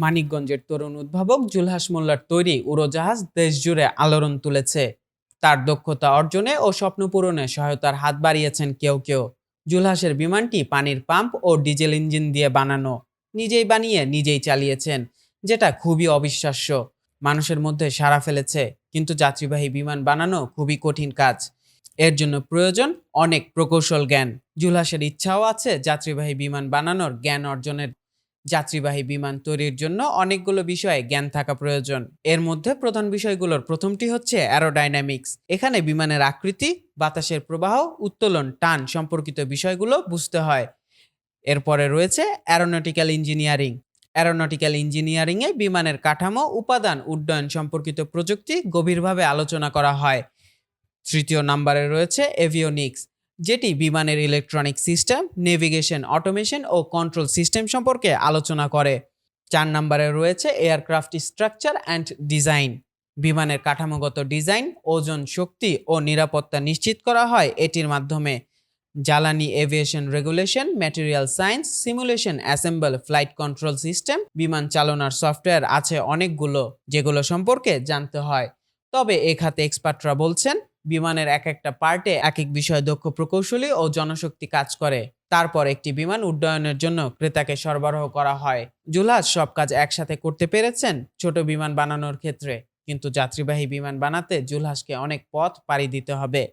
মানিকগঞ্জের তরুণ উদ্ভাবক জুলহাস মোল্লার তৈরি উড়োজাহাজ দেশজুড়ে আলোড়ন তুলেছে। তার দক্ষতা অর্জনে ও স্বপ্ন পূরণে সহায়তার হাত বাড়িয়েছেন কেউ কেউ। জুলহাসের বিমানটি পানির পাম্প ও ডিজেল ইঞ্জিন দিয়ে বানানো, নিজেই বানিয়ে নিজেই চালিয়েছেন, যেটা খুবই অবিশ্বাস্য। মানুষের মধ্যে সাড়া ফেলেছে, কিন্তু যাত্রীবাহী বিমান বানানো খুবই কঠিন কাজ। এর জন্য প্রয়োজন অনেক প্রকৌশল জ্ঞান। জুলহাসের ইচ্ছাও আছে যাত্রীবাহী বিমান বানানোর জ্ঞান অর্জনের। যাত্রীবাহী বিমান তৈরির জন্য অনেকগুলো বিষয়ে জ্ঞান থাকা প্রয়োজন। এর মধ্যে প্রধান বিষয়গুলোর প্রথমটি হচ্ছে অ্যারোডাইনামিক্স। এখানে বিমানের আকৃতি, বাতাসের প্রবাহ, উত্তোলন, টান সম্পর্কিত বিষয়গুলো বুঝতে হয়। এরপরে রয়েছে অ্যারোনটিক্যাল ইঞ্জিনিয়ারিং। অ্যারোনটিক্যাল ইঞ্জিনিয়ারিংয়ে বিমানের কাঠামো, উপাদান, উড্ডয়ন সম্পর্কিত প্রযুক্তি গভীরভাবে আলোচনা করা হয়। তৃতীয় নম্বরে রয়েছে এভিওনিক্স, যেটি বিমানের ইলেকট্রনিক সিস্টেম, নেভিগেশন, অটোমেশন ও কন্ট্রোল সিস্টেম সম্পর্কে আলোচনা করে। 4 নম্বরে রয়েছে এয়ারক্রাফট স্ট্রাকচার অ্যান্ড ডিজাইন। বিমানের কাঠামোগত ডিজাইন, ওজন, শক্তি ও নিরাপত্তা নিশ্চিত করা হয় এটির মাধ্যমে। জ্বালানি, aviation regulation, material science, simulation, assemble, flight control system, বিমান চালনার সফটওয়্যার আছে অনেকগুলো, যেগুলো সম্পর্কে জানতে হয়। তবে এ খাতে এক্সপার্টরা বলছেন, বিমানের এক একটা পার্টে এক এক বিষয়ে দক্ষ প্রকৌশলী ও জনশক্তি কাজ করে। তারপর একটি বিমান উড্ডয়নের জন্য ক্রেতাকে সরবরাহ করা হয়। জুলহাস সব কাজ একসাথে করতে পেরেছেন ছোট বিমান বানানোর ক্ষেত্রে, কিন্তু যাত্রীবাহী বিমান বানাতে জুলহাসকে অনেক পথ পাড়ি দিতে হবে।